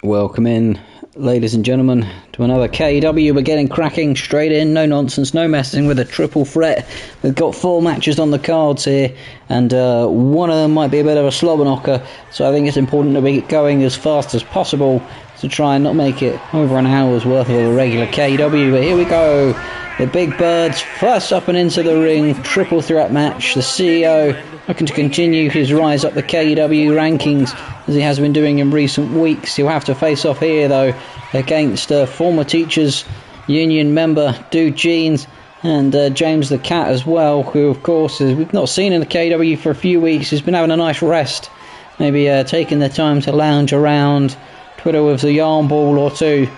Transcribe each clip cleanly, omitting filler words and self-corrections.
Welcome in, ladies and gentlemen, to another KEW. We're getting cracking straight in, no nonsense, no messing with a triple threat. We've got 4 matches on the cards here, and one of them might be a bit of a slobber knocker, so I think it's important to be going as fast as possible to try and not make it over an hour's worth of a regular KEW. But here we go, the Big Birds first up and into the ring, triple threat match. The CEO looking to continue his rise up the KEW rankings as he has been doing in recent weeks. He'll have to face off here though against former Teachers Union member Dude Jeans and James the Cat as well, who of course we've not seen in the KEW for a few weeks. He's been having a nice rest, maybe taking the time to lounge around, twiddle with a yarn ball or two,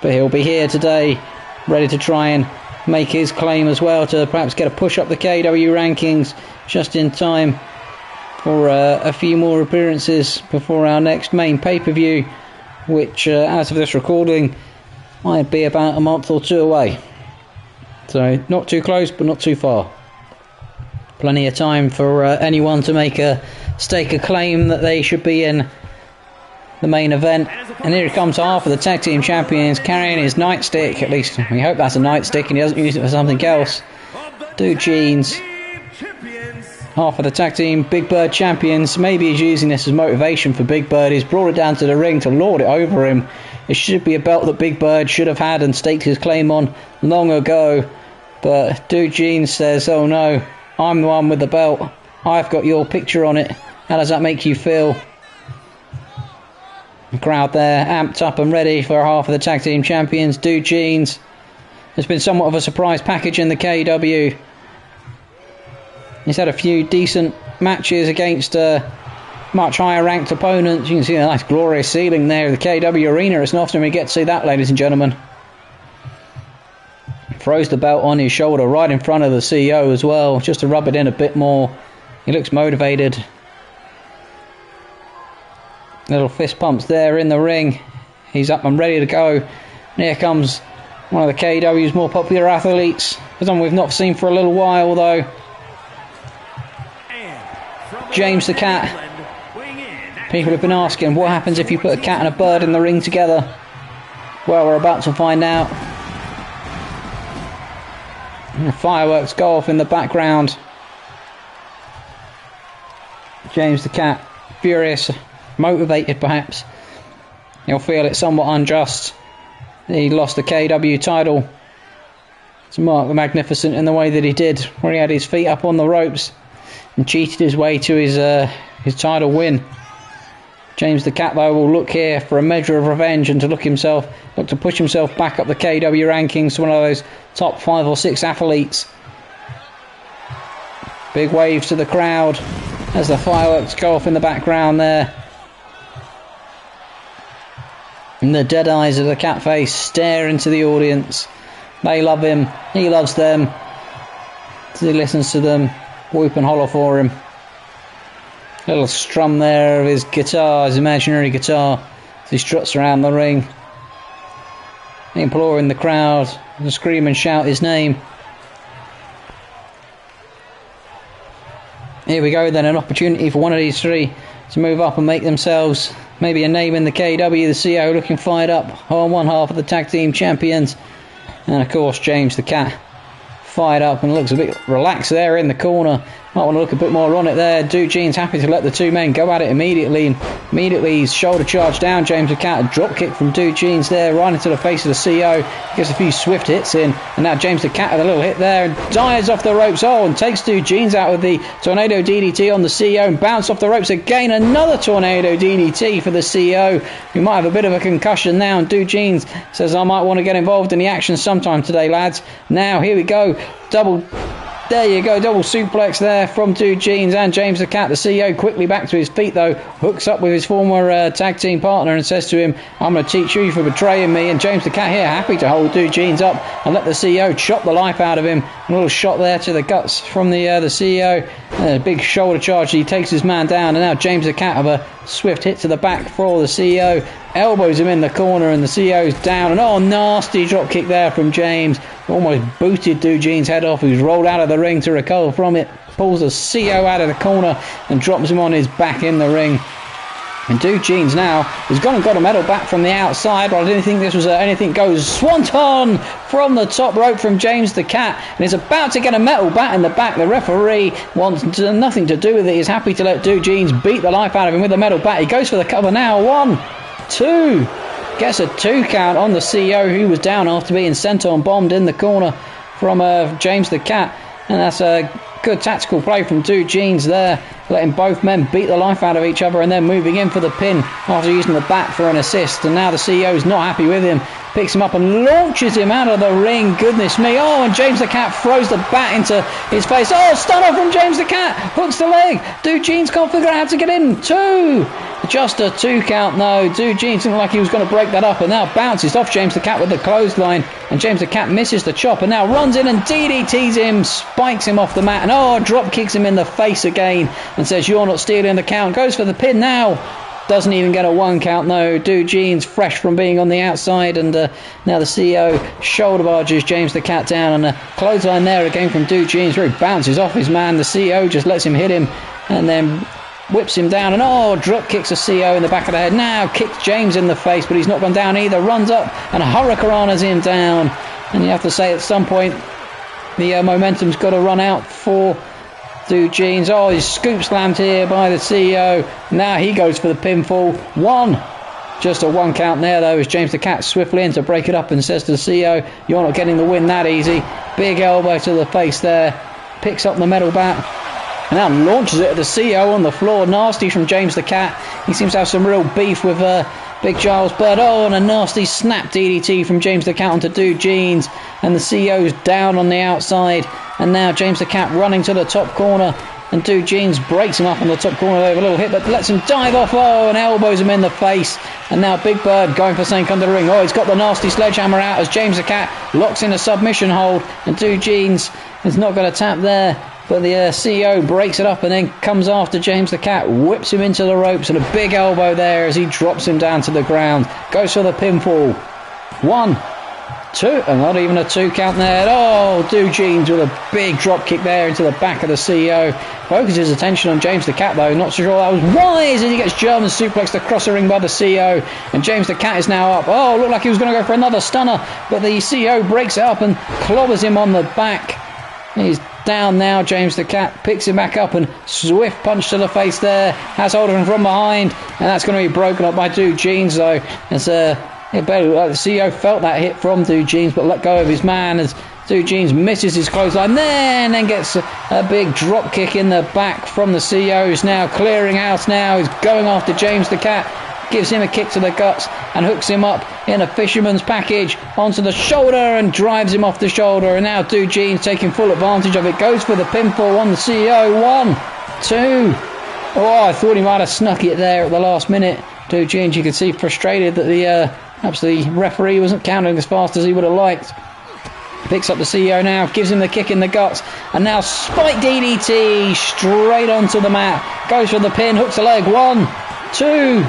but he'll be here today ready to try and make his claim as well to perhaps get a push up the KEW rankings just in time for a few more appearances before our next main pay-per-view, which as of this recording might be about a month or two away. So not too close but not too far. Plenty of time for anyone to stake a claim that they should be in the main event. And here comes half of the tag team champions carrying his nightstick. At least we hope that's a nightstick and he doesn't use it for something else. Dude Jeans, half of the tag team Big Bird champions. Maybe he's using this as motivation for Big Bird. He's brought it down to the ring to lord it over him. It should be a belt that Big Bird should have had and staked his claim on long ago, but Dude Jeans says, oh no, I'm the one with the belt, I've got your picture on it, how does that make you feel? The crowd there amped up and ready for half of the tag team champions. Dude Jeans has been somewhat of a surprise package in the KEW. He's had a few decent matches against much higher ranked opponents. You can see a nice glorious ceiling there of the KEW arena. It's not often we get to see that, ladies and gentlemen. Throws the belt on his shoulder right in front of the CEO as well, just to rub it in a bit more. He looks motivated. Little fist pumps there in the ring. He's up and ready to go. And here comes one of the KEW's more popular athletes, someone we've not seen for a little while though. James the Cat. People have been asking, what happens if you put a cat and a bird in the ring together? Well, we're about to find out. And the fireworks go off in the background. James the Cat, furious, motivated perhaps. He'll feel it somewhat unjust. He lost the KEW title to Mark the Magnificent in the way that he did, where he had his feet up on the ropes and cheated his way to his title win. James the Cat though will look here for a measure of revenge and to look to push himself back up the KEW rankings to one of those top 5 or 6 athletes. Big waves to the crowd as the fireworks go off in the background there. And the dead eyes of the cat face stare into the audience. They love him, he loves them. As he listens to them whoop and holler for him. Little strum there of his guitar, his imaginary guitar, as he struts around the ring, imploring the crowd to scream and shout his name. Here we go then, an opportunity for one of these 3 to move up and make themselves maybe a name in the KEW. The CEO looking fired up on one half of the tag team champions, and of course James the Cat fired up and looks a bit relaxed there in the corner. Might want to look a bit more on it there. Dude Jeans happy to let the 2 men go at it immediately. And immediately he's shoulder charge down James the Cat. A drop kick from Dude Jeans there right into the face of the CEO. Gets a few swift hits in. And now James the Cat with a little hit there. And dives off the ropes. Oh, and takes Dude Jeans out with the Tornado DDT on the CEO. And bounce off the ropes again. Another Tornado DDT for the CEO, who might have a bit of a concussion now. And Dude Jeans says, I might want to get involved in the action sometime today, lads. Now, here we go. There you go, double suplex there from Dude Jeans and James the Cat. The CEO quickly back to his feet though, hooks up with his former tag team partner and says to him, I'm going to teach you for betraying me. And James the Cat here happy to hold Dude Jeans up and let the CEO chop the life out of him. A little shot there to the guts from the CEO. And a big shoulder charge, he takes his man down, and now James the Cat have a swift hit to the back for the CEO. Elbows him in the corner and the CEO's down, and oh, nasty drop kick there from James. Almost booted Dude Jeans' head off, who's rolled out of the ring to recover from it. Pulls the CEO out of the corner and drops him on his back in the ring. And Jeans now has gone and got a medal back from the outside. Well, I didn't think this was anything goes. Swanton from the top rope from James the Cat. And he's about to get a medal back in the back. The referee wants nothing to do with it. He's happy to let Jeans beat the life out of him with the medal back. He goes for the cover now. 1, 2. Gets a 2 count on the CEO, who was down after being sent on bombed in the corner from James the Cat. And that's a good tactical play from Jeans there, letting both men beat the life out of each other and then moving in for the pin after using the bat for an assist. And now the CEO is not happy with him, picks him up and launches him out of the ring. Goodness me. Oh, and James the Cat throws the bat into his face. Oh, stunner from James the Cat, hooks the leg. Jeans can't figure out how to get in. 2. Just a 2 count. No, Jeans looked like he was going to break that up, and now bounces off James the Cat with the clothesline, and James the Cat misses the chop and now runs in and DDTs him, spikes him off the mat, and drop kicks him in the face again and says, "You're not stealing the count." Goes for the pin now. Doesn't even get a 1 count, though. Jeans fresh from being on the outside, and now the CEO shoulder barges James the Cat down, and a clothesline there again from Jeans, where he bounces off his man. The CEO just lets him hit him and then whips him down, and drop kicks a CEO in the back of the head. Now kicks James in the face, but he's not gone down either. Runs up and hurricanranas him down, and you have to say at some point the momentum's got to run out for Jeans. He's scoop slammed here by the CEO. Now he goes for the pinfall. 1. Just a 1 count there, though, as James the Cat swiftly in to break it up and says to the CEO, "You're not getting the win that easy." Big elbow to the face there. Picks up the medal bat and now launches it at the CEO on the floor. Nasty from James the Cat. He seems to have some real beef with Big Giles Bird. And a nasty snap DDT from James the Cat onto Jeans, and the CEO's down on the outside. And now James the Cat running to the top corner, and Jeans breaks him up on the top corner there with a little hit, but lets him dive off. And elbows him in the face. And now Big Bird going for something under the ring. He's got the nasty sledgehammer out as James the Cat locks in a submission hold, and Jeans is not going to tap there. But the CEO breaks it up and then comes after James the Cat, whips him into the ropes, and a big elbow there as he drops him down to the ground. Goes for the pinfall. 1, 2, and not even a 2 count there. Jeans with a big drop kick there into the back of the CEO. Focuses his attention on James the Cat, though. Not so sure that was wise, as he gets German suplexed across the ring by the CEO. And James the Cat is now up. Looked like he was going to go for another stunner, but the CEO breaks it up and clobbers him on the back. He's down now. James the Cat picks him back up, and swift punch to the face there. Has hold of him from behind, and that's going to be broken up by Jeans, though. As the CEO felt that hit from Jeans, but let go of his man as Jeans misses his clothesline there, and then gets a big drop kick in the back from the CEO, who's now clearing out. Now he's going after James the Cat. Gives him a kick to the guts and hooks him up in a fisherman's package onto the shoulder and drives him off the shoulder. And now Jeans taking full advantage of it. Goes for the pinfall on the CEO. 1, 2. I thought he might have snuck it there at the last minute. Jeans, you could see frustrated that perhaps the referee wasn't counting as fast as he would have liked. Picks up the CEO now, gives him the kick in the guts, and now spike DDT straight onto the mat. Goes for the pin, hooks the leg. 1, 2,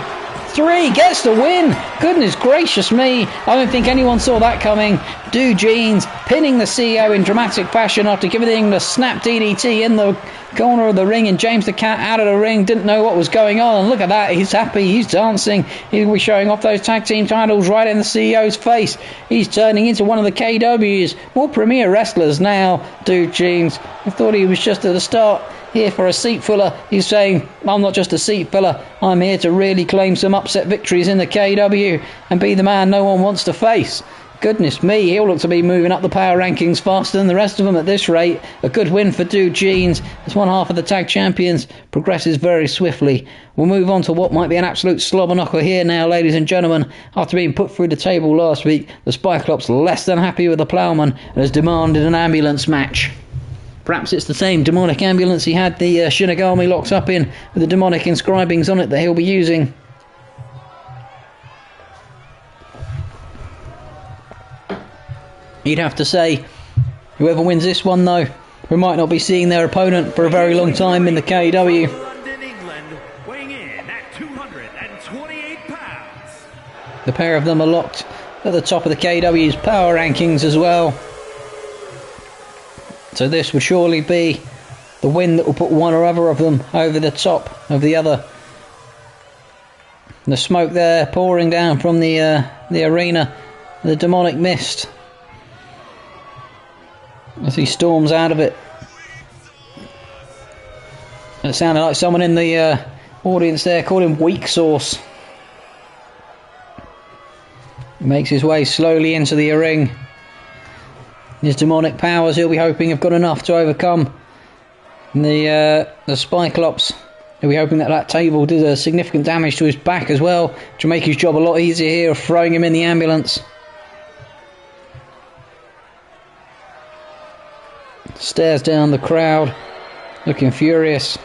3, gets the win. Goodness gracious me, I don't think anyone saw that coming. Jeans pinning the CEO in dramatic fashion after giving him the snap DDT in the corner of the ring, and James the Cat out of the ring, didn't know what was going on. And look at that, he's happy, he's dancing, he'll be showing off those tag team titles right in the CEO's face. He's turning into one of the KEW's more premier wrestlers now. Jeans, I thought he was just at the start here for a seat filler. He's saying, "I'm not just a seat filler, I'm here to really claim some upset victories in the KEW and be the man no one wants to face." Goodness me, he'll look to be moving up the power rankings faster than the rest of them at this rate. A good win for Jeans, as one half of the tag champions progresses very swiftly. We'll move on to what might be an absolute slobber knocker here now, ladies and gentlemen. After being put through the table last week, the Spyclops less than happy with the Ploughman and has demanded an ambulance match. Perhaps it's the same demonic ambulance he had the Shinigami locked up in, with the demonic inscribings on it that he'll be using. You'd have to say, whoever wins this one, though, we might not be seeing their opponent for a very long time in the KEW. London, England, weighing in at 228 pounds. The pair of them are locked at the top of the KEW's power rankings as well. So this would surely be the win that will put one or other of them over the top of the other. The smoke there pouring down from the arena, the demonic mist, as he storms out of it. It sounded like someone in the audience there called him weak sauce. He makes his way slowly into the ring. His demonic powers, he'll be hoping, have got enough to overcome the Cyclops. He'll be hoping that table did a significant damage to his back as well, to make his job a lot easier here of throwing him in the ambulance. Stares down the crowd, looking furious.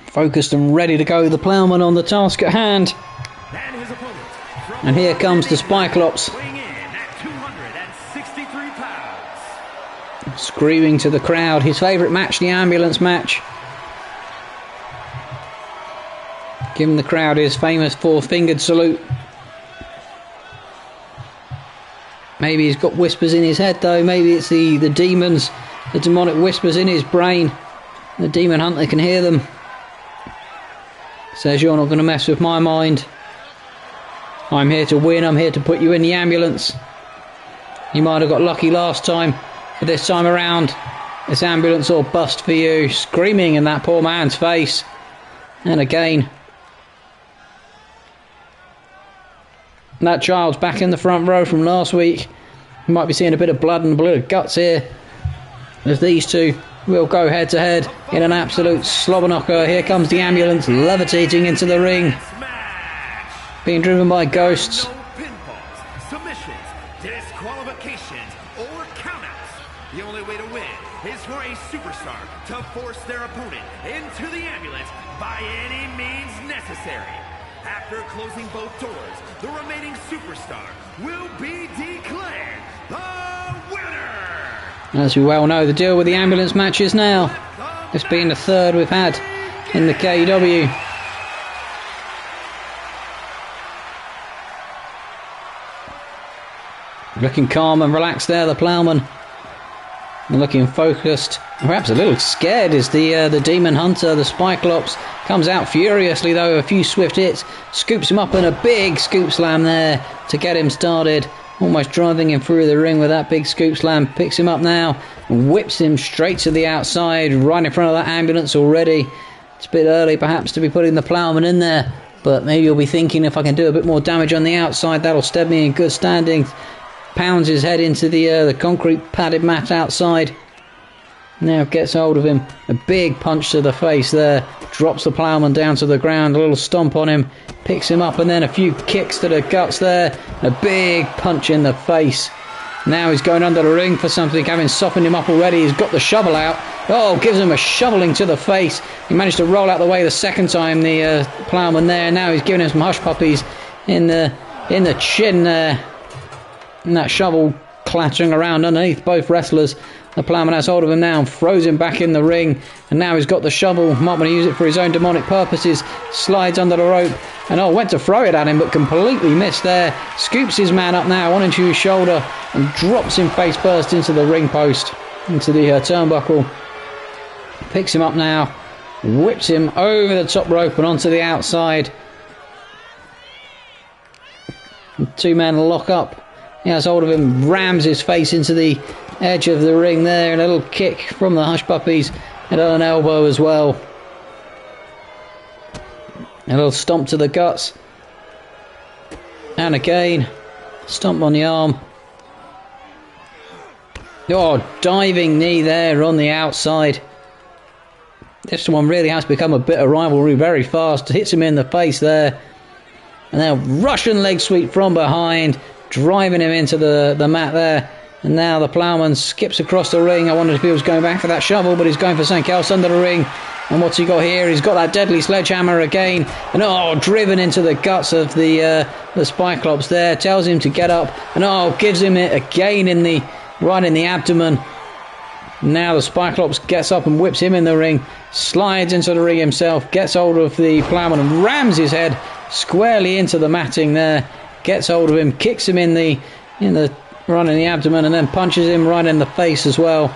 Focused and ready to go, the ploughman on the task at hand. And here comes the Cyclops, screaming to the crowd. His favourite match, the ambulance match. Giving the crowd his famous four-fingered salute. Maybe he's got whispers in his head though. Maybe it's the demons, the demonic whispers in his brain. The demon hunter can hear them. Says, you're not going to mess with my mind. I'm here to win. I'm here to put you in the ambulance. You might have got lucky last time, but this time around, this ambulance will bust for you. Screaming in that poor man's face. And again. That child's back in the front row from last week. You might be seeing a bit of blood and a bit of guts here, as these two will go head to head in an absolute slobber knocker. Here comes the ambulance levitating into the ring, being driven by ghosts. No pinfalls, submissions, disqualifications, or countouts. The only way to win is for a superstar to force their opponent into the ambulance by any means necessary. After closing both doors, the remaining superstar will be declared the winner. As you well know, the deal with the ambulance matches now, this being the third we've had in the KEW. Looking calm and relaxed there, the ploughman. And looking focused, perhaps a little scared, is the demon hunter, the Cyclops. Comes out furiously though, a few swift hits, scoops him up in a big scoop slam there to get him started. Almost driving him through the ring with that big scoop slam. Picks him up now and whips him straight to the outside, right in front of that ambulance already. It's a bit early perhaps to be putting the ploughman in there, but maybe you'll be thinking, if I can do a bit more damage on the outside, that'll stab me in good standing. Pounds his head into the concrete padded mat outside. Now gets hold of him. A big punch to the face there. Drops the ploughman down to the ground. A little stomp on him. Picks him up and then a few kicks to the guts there. A big punch in the face. Now he's going under the ring for something, having softened him up already. He's got the shovel out. Oh, gives him a shoveling to the face. He managed to roll out the way the second time, the ploughman there. Now he's giving him some hush puppies in the chin there. And that shovel clattering around underneath both wrestlers. The ploughman has hold of him now and throws him back in the ring. And now he's got the shovel. Might want to use it for his own demonic purposes. Slides under the rope. And went to throw it at him, but completely missed there. Scoops his man up now onto his shoulder and drops him face first into the ring post, into the turnbuckle. Picks him up now. Whips him over the top rope and onto the outside. And two men lock up. He has hold of him, rams his face into the edge of the ring there, and a little kick from the hush puppies and an elbow as well. A little stomp to the guts, and again stomp on the arm. Oh, diving knee there on the outside. This one really has become a bit of rivalry very fast. Hits him in the face there, and now Russian leg sweep from behind, driving him into the mat there. And now the ploughman skips across the ring. I wondered if he was going back for that shovel, but he's going for something else under the ring. And what's he got here? He's got that deadly sledgehammer again. And driven into the guts of the Cyclops there. Tells him to get up. And gives him it again right in the abdomen. Now the Cyclops gets up and whips him in the ring. Slides into the ring himself. Gets hold of the ploughman and rams his head squarely into the matting there. gets hold of him, kicks him in the right in the abdomen, and then punches him right in the face as well.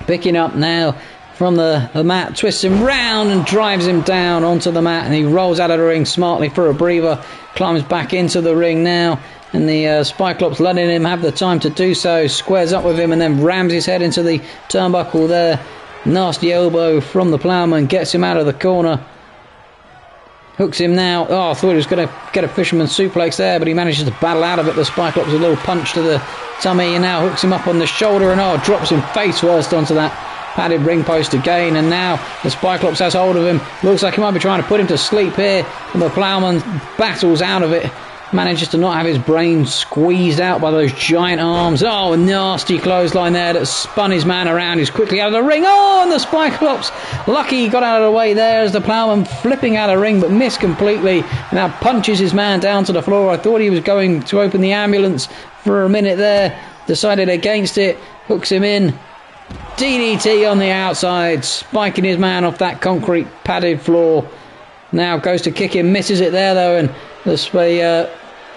Picking up now from the mat, twists him round and drives him down onto the mat, and he rolls out of the ring smartly for a breather, climbs back into the ring now, and the Cyclops letting him have the time to do so, squares up with him and then rams his head into the turnbuckle there. Nasty elbow from the Plowman, gets him out of the corner. Hooks him now. Oh, I thought he was going to get a fisherman suplex there, but he manages to battle out of it. The Cyclops a little punch to the tummy, and now hooks him up on the shoulder, and drops him face first onto that padded ring post again. And now the Cyclops has hold of him. Looks like he might be trying to put him to sleep here, and the Plowman battles out of it. Manages to not have his brain squeezed out by those giant arms. Oh, a nasty clothesline there that spun his man around. He's quickly out of the ring. Oh, and the Cyclops, lucky he got out of the way there as the Plowman flipping out of the ring, but missed completely. Now punches his man down to the floor. I thought he was going to open the ambulance for a minute there. Decided against it. Hooks him in. DDT on the outside, spiking his man off that concrete padded floor. Now goes to kick him, misses it there though, and this way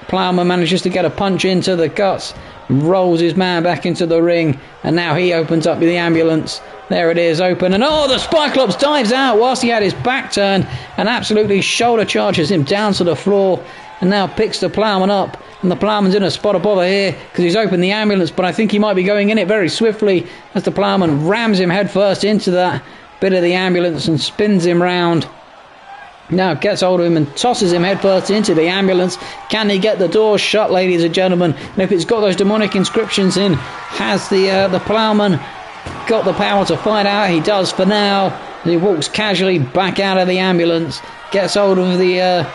Plowman manages to get a punch into the guts, rolls his man back into the ring, and now he opens up the ambulance. There it is, open, and the Cyclops dives out whilst he had his back turned and absolutely shoulder charges him down to the floor, and now picks the Plowman up, and the Plowman's in a spot of bother here because he's opened the ambulance, but I think he might be going in it very swiftly as the Plowman rams him headfirst into that bit of the ambulance and spins him round. Now gets hold of him and tosses him headfirst into the ambulance. Can he get the door shut, ladies and gentlemen? And if it's got those demonic inscriptions in, has the Plowman got the power to fight out? He does for now. He walks casually back out of the ambulance, gets hold of the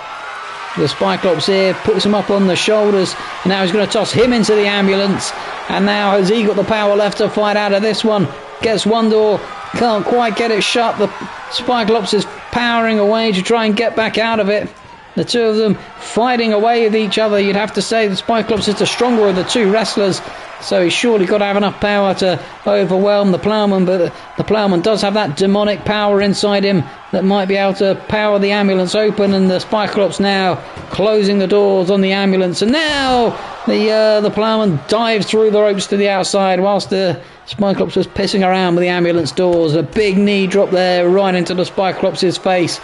Cyclops here, puts him up on the shoulders, and now he's going to toss him into the ambulance. And now has he got the power left to fight out of this one? Gets one door, can't quite get it shut. The Cyclops is powering away to try and get back out of it. The two of them fighting away with each other. You'd have to say the Cyclops is the stronger of the two wrestlers, so he's surely got to have enough power to overwhelm the Plowman, but the Plowman does have that demonic power inside him that might be able to power the ambulance open, and the Cyclops now closing the doors on the ambulance, and now the Plowman dives through the ropes to the outside whilst the Cyclops was pissing around with the ambulance doors. A big knee drop there right into the Cyclops' face.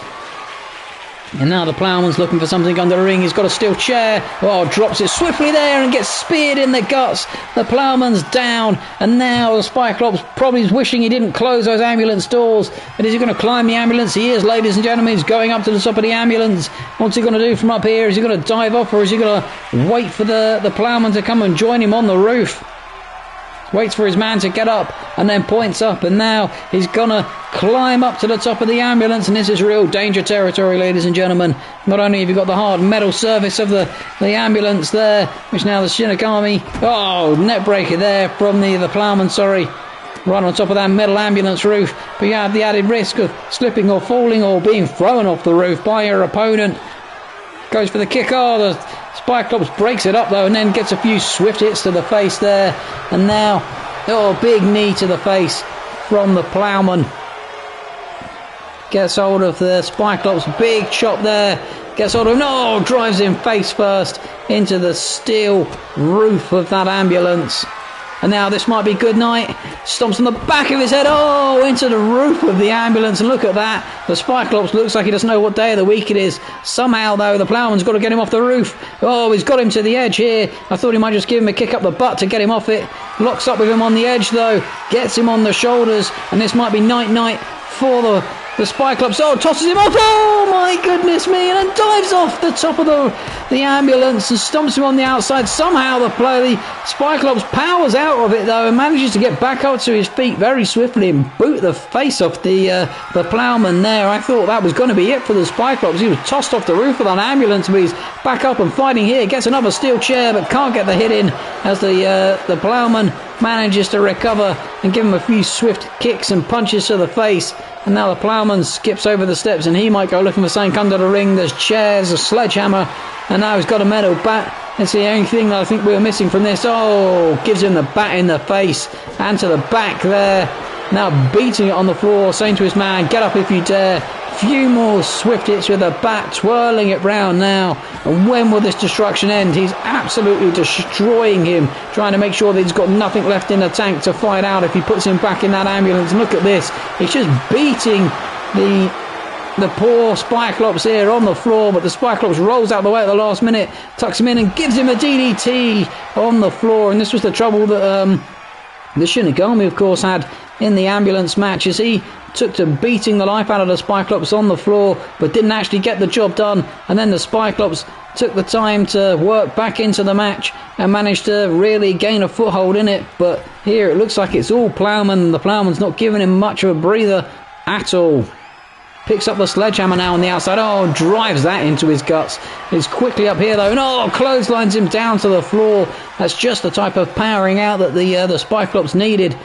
And now the Plowman's looking for something under the ring. He's got a steel chair. Drops it swiftly there and gets speared in the guts. The Plowman's down. And now the Cyclops probably is wishing he didn't close those ambulance doors. But is he going to climb the ambulance? He is, ladies and gentlemen. He's going up to the top of the ambulance. What's he going to do from up here? Is he going to dive off, or is he going to wait for the Plowman to come and join him on the roof? Waits for his man to get up and then points up, and now he's gonna climb up to the top of the ambulance, and this is real danger territory, ladies and gentlemen. Not only have you got the hard metal surface of the ambulance there, which now the Shinigami, net breaker there from the Plowman, right on top of that metal ambulance roof, but you have the added risk of slipping or falling or being thrown off the roof by your opponent. Goes for the kick. The Cyclops breaks it up though, and then gets a few swift hits to the face there. And now, big knee to the face from the Plowman. Gets hold of the Cyclops, big chop there. Gets hold of him, drives him face first into the steel roof of that ambulance. And now this might be good night. Stomps on the back of his head. Into the roof of the ambulance. And look at that. The Cyclops looks like he doesn't know what day of the week it is. Somehow, though, the Plowman's got to get him off the roof. He's got him to the edge here. I thought he might just give him a kick up the butt to get him off it. Locks up with him on the edge, though. Gets him on the shoulders. And this might be night-night for the Cyclops. Tosses him off. My goodness me. And then dives off the top of the ambulance and stomps him on the outside. Somehow the Cyclops powers out of it though and manages to get back up to his feet very swiftly and boot the face off the Plowman there. I thought that was going to be it for the Cyclops. He was tossed off the roof of that ambulance, but he's back up and fighting here. Gets another steel chair but can't get the hit in as the Plowman manages to recover and give him a few swift kicks and punches to the face. And now the Plowman skips over the steps and he might go looking for something under the ring. There's chairs, a sledgehammer, and now he's got a metal bat. That's the only thing that I think we were missing from this. Gives him the bat in the face and to the back there. Now beating it on the floor, saying to his man, get up if you dare. few more swift hits with a bat, twirling it round now. And when will this destruction end? He's absolutely destroying him, trying to make sure that he's got nothing left in the tank to fight out if he puts him back in that ambulance. And look at this. He's just beating the poor Cyclops here on the floor, but the Cyclops rolls out the way at the last minute, tucks him in and gives him a DDT on the floor. And this was the trouble that the Shinigami, of course, had in the ambulance match, as he took to beating the life out of the Cyclops on the floor, but didn't actually get the job done. And then the Cyclops took the time to work back into the match and managed to really gain a foothold in it. But here it looks like it's all Plowman. The Plowman's not giving him much of a breather at all. Picks up the sledgehammer now on the outside. Oh, drives that into his guts. He's quickly up here though. And clotheslines him down to the floor. That's just the type of powering out that the Cyclops needed.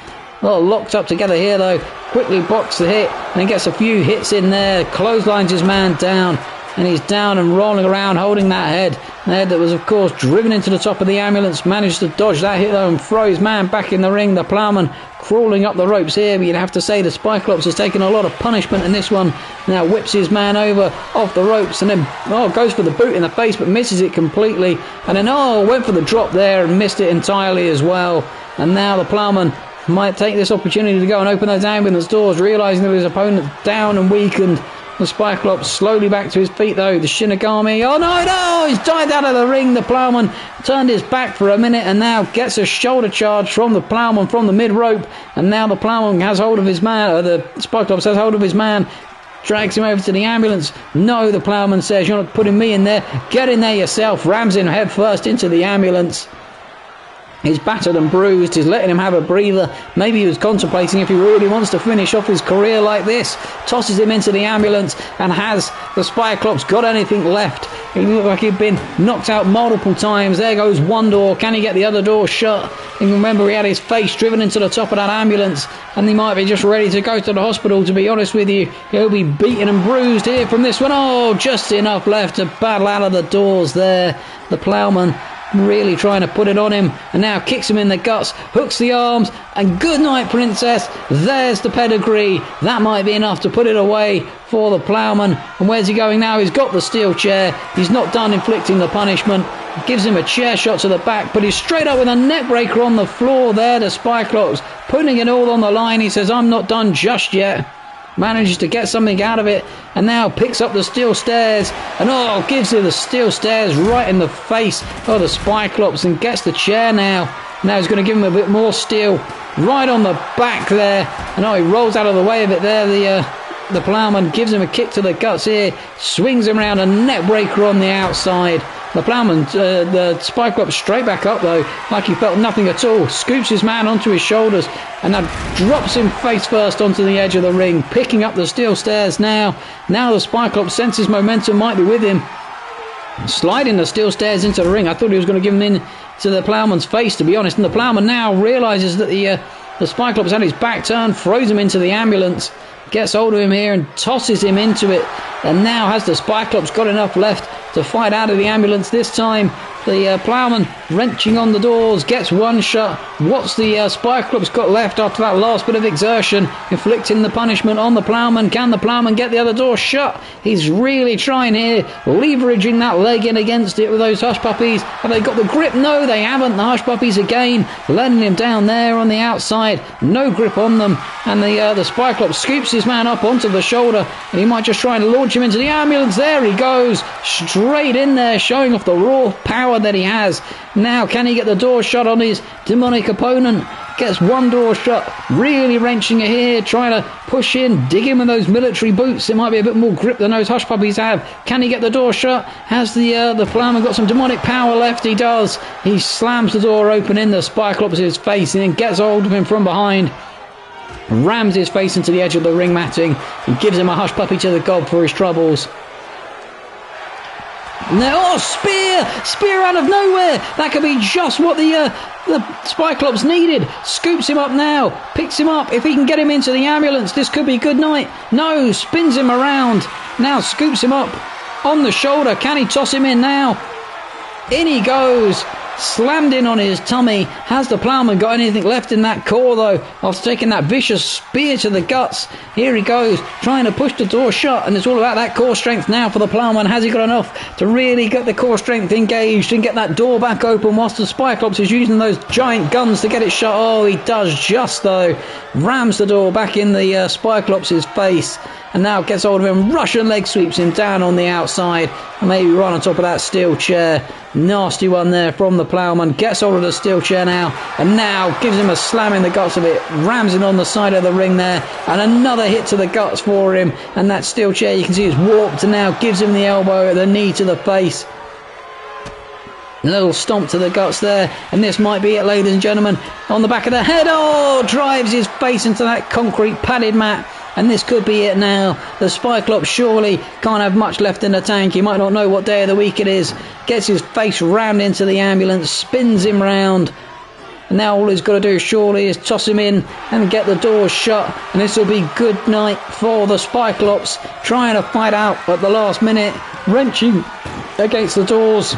Locked up together here though. Quickly blocks the hit and then gets a few hits in there. Clotheslines his man down. And he's down and rolling around holding that head. The head that was of course driven into the top of the ambulance. Managed to dodge that hit though and throw his man back in the ring. The Plowman crawling up the ropes here, but you'd have to say the Cyclops has taken a lot of punishment in this one. Now whips his man over off the ropes and then goes for the boot in the face but misses it completely. And then went for the drop there and missed it entirely as well. And now the Plowman might take this opportunity to go and open those ambulance doors, realising that his opponent's down and weakened. The Cyclops slowly back to his feet though. The Shinigami, he's dived out of the ring. The Plowman turned his back for a minute and now gets a shoulder charge from the Plowman from the mid rope. And now the Plowman has hold of his man, the Cyclops has hold of his man, drags him over to the ambulance. No, the Plowman says, you're not putting me in there. Get in there yourself. Rams him head first into the ambulance. He's battered and bruised. He's letting him have a breather. Maybe he was contemplating if he really wants to finish off his career like this. Tosses him into the ambulance. And has the Cyclops got anything left? He looked like he'd been knocked out multiple times. There goes one door. Can he get the other door shut? And remember, he had his face driven into the top of that ambulance. And he might be just ready to go to the hospital, to be honest with you. He'll be beaten and bruised here from this one. Just enough left to battle out of the doors there. The Plowman really trying to put it on him, and now kicks him in the guts, hooks the arms, and good night, Princess. There's the pedigree. That might be enough to put it away for the Plowman. And where's he going now? He's got the steel chair. He's not done inflicting the punishment. Gives him a chair shot to the back, but he's straight up with a neck breaker on the floor there. The Cyclops putting it all on the line. He says, I'm not done just yet. Manages to get something out of it, and now picks up the steel stairs and gives him the steel stairs right in the face of the Cyclops and gets the chair now. Now he's going to give him a bit more steel right on the back there, and he rolls out of the way of it there. The Plowman gives him a kick to the guts here, swings him around, a neck breaker on the outside. The Plowman, the Cyclops straight back up though, like he felt nothing at all, scoops his man onto his shoulders and now drops him face first onto the edge of the ring, picking up the steel stairs now. Now the Cyclops senses momentum might be with him, sliding the steel stairs into the ring. I thought he was going to give him in to the Plowman's face, to be honest, and the Plowman now realises that the Cyclops had his back turned, throws him into the ambulance, gets hold of him here and tosses him into it. And now has the Cyclops got enough left to fight out of the ambulance this time? The Plowman wrenching on the doors, gets one shot. What's the Cyclops got left after that last bit of exertion, inflicting the punishment on the Plowman? Can the Plowman get the other door shut? He's really trying here, leveraging that leg in against it with those Hush Puppies. Have they got the grip? No, they haven't. The Hush Puppies again, letting him down there on the outside. No grip on them. And the Cyclops scoops his man up onto the shoulder, and he might just try and launch him into the ambulance. There he goes, straight in there, showing off the raw power that he has. Now can he get the door shut on his demonic opponent? Gets one door shut, really wrenching it here, trying to push in, dig in with those military boots. It might be a bit more grip than those Hush Puppies have. Can he get the door shut? Has the Plowman got some demonic power left? He does. He slams the door open in the Cyclops' face and then gets hold of him from behind, rams his face into the edge of the ring matting and gives him a Hush Puppy to the gob for his troubles. Now, spear out of nowhere. That could be just what the Cyclops needed. Scoops him up now, picks him up. If he can get him into the ambulance, this could be good night. No, spins him around. Now scoops him up on the shoulder. Can he toss him in now? In he goes. slammed in on his tummy. Has the Ploughman got anything left in that core, though, after taking that vicious spear to the guts? Here he goes, trying to push the door shut, and it's all about that core strength now for the Ploughman. Has he got enough to really get the core strength engaged and get that door back open whilst the Spyclops is using those giant guns to get it shut? Oh, he does just, though. Rams the door back in the Spyclops' face, and now gets hold of him. Russian leg sweeps him down on the outside, and maybe right on top of that steel chair. Nasty one there from the Ploughman. Gets hold of the steel chair now, and now gives him a slam in the guts of it. Rams him on the side of the ring there, and another hit to the guts for him. And that steel chair, you can see, is warped, and now gives him the elbow, the knee to the face. A little stomp to the guts there, and this might be it, ladies and gentlemen. On the back of the head, oh, drives his face into that concrete padded mat. And this could be it now. The Spyclops surely can't have much left in the tank. He might not know what day of the week it is. Gets his face rammed into the ambulance, spins him round. And now all he's got to do surely is toss him in and get the doors shut. And this will be good night for the Spyclops, trying to fight out at the last minute, wrenching against the doors.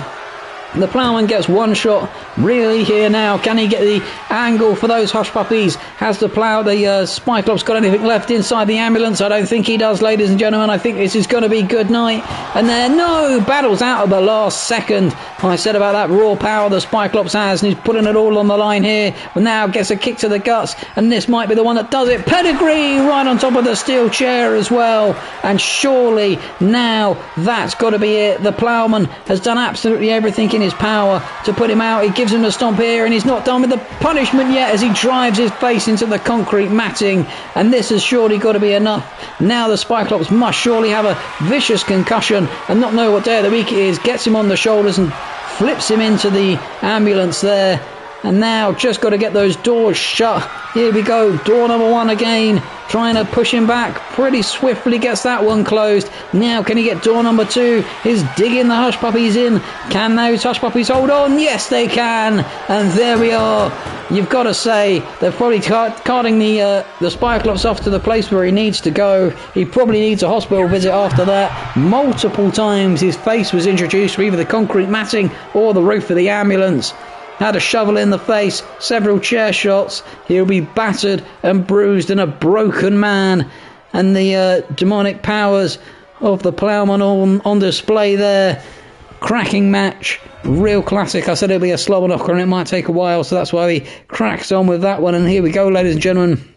The Ploughman gets one shot really here now. Can he get the angle for those hush puppies? Has the Spyclops got anything left inside the ambulance? I don't think he does, ladies and gentlemen. I think this is going to be good night. And there, no, battles out at the last second. I said about that raw power the Spyclops has, and he's putting it all on the line here. But now gets a kick to the guts, and this might be the one that does it. Pedigree right on top of the steel chair as well. And surely now that's got to be it. The Ploughman has done absolutely everything in his power to put him out. He gives him a stomp here, and he's not done with the punishment yet as he drives his face into the concrete matting, and this has surely got to be enough. Now the Spyclops must surely have a vicious concussion and not know what day of the week it is. Gets him on the shoulders and flips him into the ambulance there, and now just got to get those doors shut. Here we go, door number one again, trying to push him back pretty swiftly. Gets that one closed. Now can he get door number two? He's digging the hush puppies in. Can those hush puppies hold on? Yes, they can. And there we are. You've got to say they're probably carting the Spyclops off to the place where he needs to go. He probably needs a hospital visit after that. Multiple times his face was introduced to either the concrete matting or the roof of the ambulance. Had a shovel in the face, several chair shots. He'll be battered and bruised and a broken man. And the demonic powers of the Ploughman on display there. Cracking match, real classic. I said it'll be a slobber knocker and it might take a while, so that's why he cracks on with that one. And here we go, ladies and gentlemen.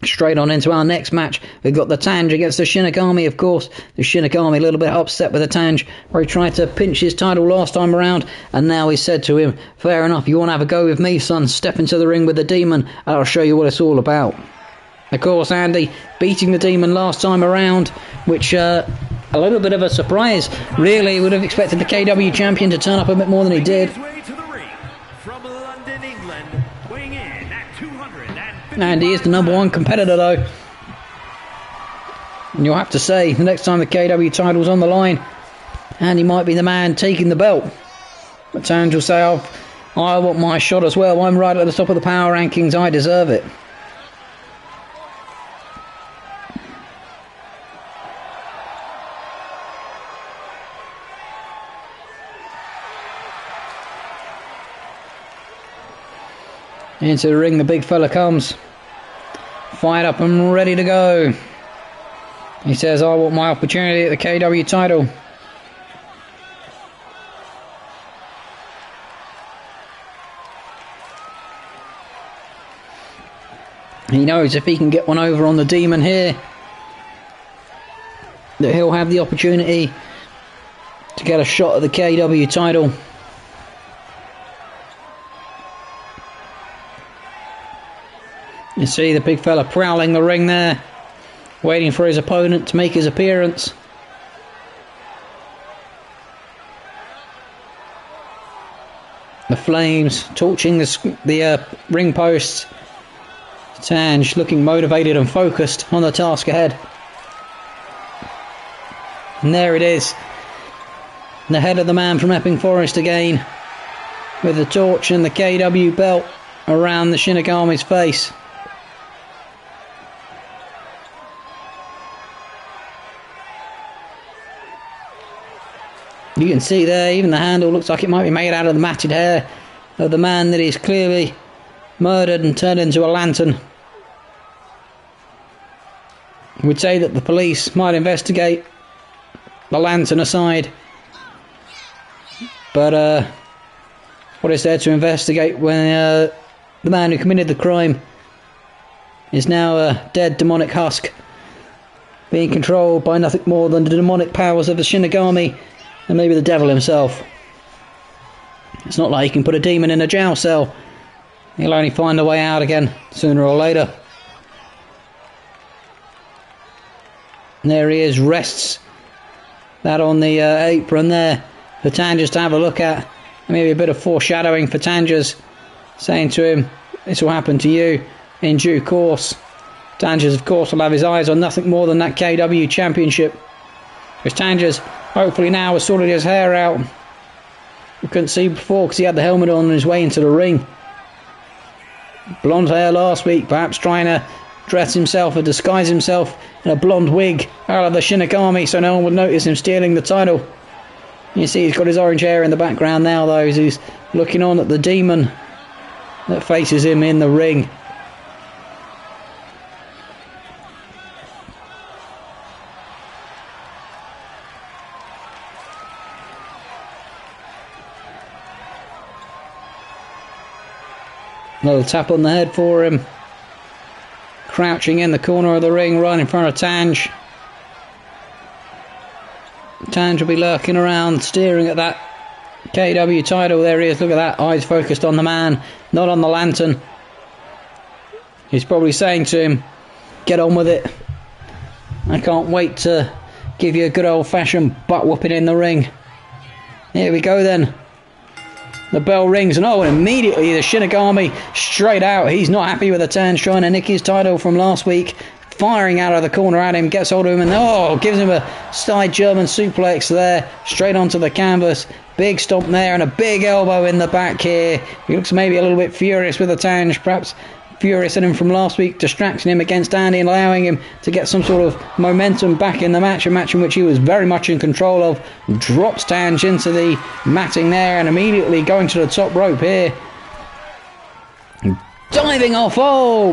Straight on into our next match. We've got the Tanj against the Shinigami, of course. The Shinigami a little bit upset with the Tanj, where he tried to pinch his title last time around, and now he said to him, fair enough, you want to have a go with me, son? Step into the ring with the Demon, and I'll show you what it's all about. Of course, Andy beating the Demon last time around, which a little bit of a surprise, really. Would have expected the KEW champion to turn up a bit more than he did. And he is the number one competitor, though. And you'll have to say, the next time the KEW title's on the line, and he might be the man taking the belt. But Tanj will say, I want my shot as well. I'm right at the top of the power rankings. I deserve it. Into the ring, the big fella comes. Fired up and ready to go. He says, I want my opportunity at the KEW title. He knows if he can get one over on the Demon here, that he'll have the opportunity to get a shot at the KEW title. You see the big fella prowling the ring there, waiting for his opponent to make his appearance. The flames torching the ring posts. Tanj looking motivated and focused on the task ahead. And there it is. The head of the man from Epping Forest again, with the torch and the KEW belt around the Shinigami's face. You can see there, even the handle looks like it might be made out of the matted hair of the man that he's clearly murdered and turned into a lantern. I would say that the police might investigate the lantern aside, but what is there to investigate when the man who committed the crime is now a dead demonic husk, being controlled by nothing more than the demonic powers of the Shinigami and maybe the devil himself. It's not like you can put a demon in a jail cell. He'll only find a way out again, sooner or later. And there he is, rests that on the apron there for Tanjus to have a look at. Maybe a bit of foreshadowing for Tanjus, saying to him, this will happen to you in due course. Tanjus, of course, will have his eyes on nothing more than that KEW championship. Because Tanjus, hopefully now, has sorted his hair out. We couldn't see before because he had the helmet on his way into the ring. Blonde hair last week, perhaps trying to dress himself or disguise himself in a blonde wig out of the Shinigami so no one would notice him stealing the title. You see he's got his orange hair in the background now though, as he's looking on at the demon that faces him in the ring. Little tap on the head for him. Crouching in the corner of the ring right in front of Tanj. Tanj will be lurking around, staring at that KEW title. There he is, look at that, eyes focused on the man, not on the lantern. He's probably saying to him, get on with it. I can't wait to give you a good old-fashioned butt whooping in the ring. Here we go then. The bell rings and immediately the Shinigami straight out. He's not happy with the turn, trying to nick his title from last week. Firing out of the corner at him, gets hold of him and gives him a side German suplex there, straight onto the canvas. Big stomp there and a big elbow in the back here. He looks maybe a little bit furious with the Tanj, perhaps furious at him from last week, distracting him against Andy and allowing him to get some sort of momentum back in the match, a match in which he was very much in control of. Drops Tanj into the matting there and immediately going to the top rope here. Diving off,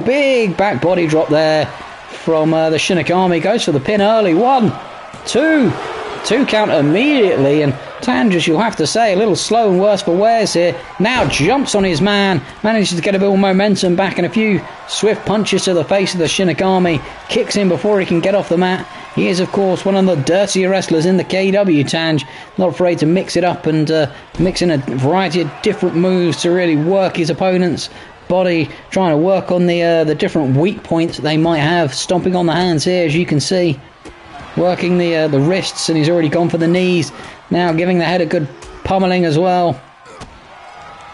big back body drop there from the Shinigami. Goes for the pin early, 1, 2 count immediately, and Tanjus, you'll have to say, a little slow and worse for wears here. Now jumps on his man, manages to get a bit of momentum back and a few swift punches to the face of the Shinigami. Kicks him before he can get off the mat. He is, of course, one of the dirtier wrestlers in the KEW, Tanj. Not afraid to mix it up and mix in a variety of different moves to really work his opponent's body, trying to work on the different weak points they might have. Stomping on the hands here, as you can see. Working the wrists, and he's already gone for the knees. Now giving the head a good pummeling as well.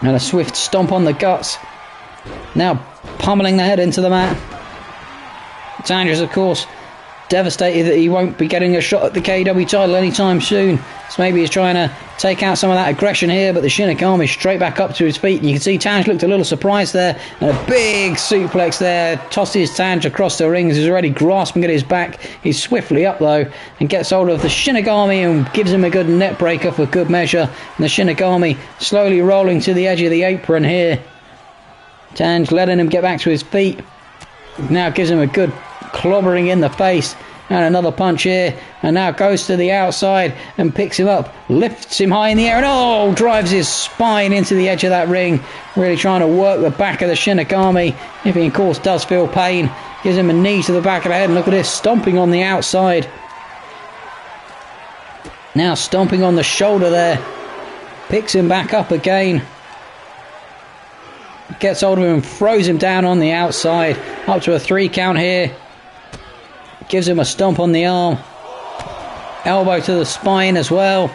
And a swift stomp on the guts. Now pummeling the head into the mat. Tanjus, of course, devastated that he won't be getting a shot at the KEW title anytime soon. So maybe he's trying to take out some of that aggression here, but the Shinigami straight back up to his feet. And you can see Tanj looked a little surprised there. And a big suplex there. Tosses Tanj across the rings. He's already grasping at his back. He's swiftly up though and gets hold of the Shinigami and gives him a good net breaker for good measure. And the Shinigami slowly rolling to the edge of the apron here. Tanj letting him get back to his feet. Now gives him a good clobbering in the face. And another punch here, and now goes to the outside and picks him up, lifts him high in the air, and drives his spine into the edge of that ring, really trying to work the back of the Shinigami. If he, of course, does feel pain, gives him a knee to the back of the head, and look at this, stomping on the outside. Now stomping on the shoulder there, picks him back up again. Gets hold of him and throws him down on the outside, up to a 3 count here. Gives him a stomp on the arm. Elbow to the spine as well.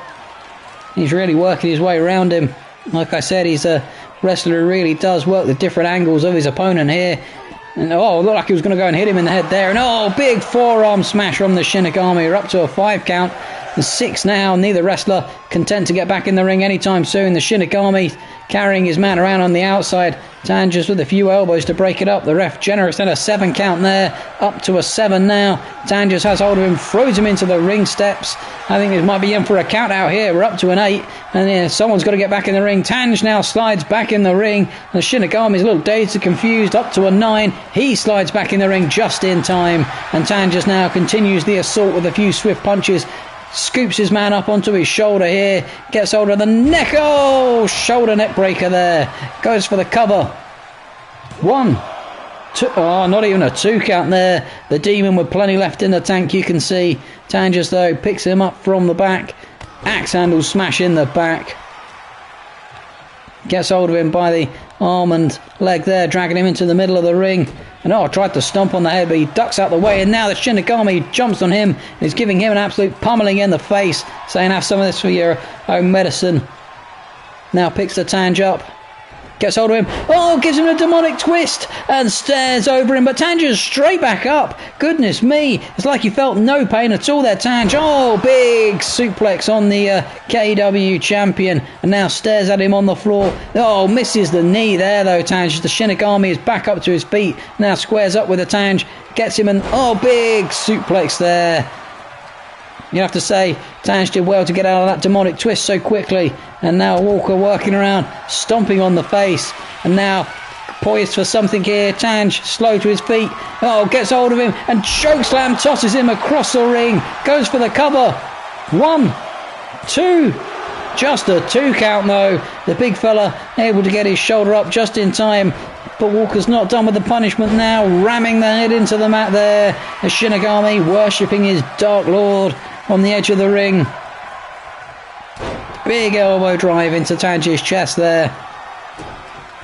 He's really working his way around him. Like I said, he's a wrestler who really does work the different angles of his opponent here. And looked like he was going to go and hit him in the head there. And big forearm smash from the Shinigami. We're up to a 5 count. There's 6 now. Neither wrestler content to get back in the ring anytime soon. The Shinigami carrying his man around on the outside. Tanjus with a few elbows to break it up. The ref generous and a 7 count there. Up to a 7 now. Tanjus has hold of him, throws him into the ring steps. I think it might be in for a count out here. We're up to an 8. And yeah, someone's got to get back in the ring. Tanj now slides back in the ring. The Shinigami's a little dazed and confused. Up to a 9. He slides back in the ring just in time. And Tanjus now continues the assault with a few swift punches. Scoops his man up onto his shoulder here. Gets hold of the neck. Oh, shoulder neck breaker there. Goes for the cover. 1, 2. Oh, not even a 2 count there. The Demon with plenty left in the tank, you can see. Tanjus, though, picks him up from the back. Axe handle smash in the back. Gets hold of him by the arm and leg there, dragging him into the middle of the ring. And tried to stomp on the head, but he ducks out the way. And now the Shinigami jumps on him and is giving him an absolute pummeling in the face, saying, have some of this for your own medicine. Now picks the Tanj up. Gets hold of him. Oh, gives him a demonic twist and stares over him. But Tanj's straight back up. Goodness me. It's like he felt no pain at all there, Tanj. Oh, big suplex on the KEW champion. And now stares at him on the floor. Oh, misses the knee there, though, Tanj. The Shinigami is back up to his feet. Now squares up with the Tanj. Gets him and, big suplex there. You have to say, Tanj did well to get out of that demonic twist so quickly. And now Walker working around, stomping on the face. And now poised for something here. Tanj slow to his feet. Gets hold of him and chokeslam tosses him across the ring. Goes for the cover. 1, 2. Just a 2 count though. The big fella able to get his shoulder up just in time. But Walker's not done with the punishment now. Ramming the head into the mat there. The Shinigami worshipping his Dark Lord on the edge of the ring. Big elbow drive into Tanj's chest there.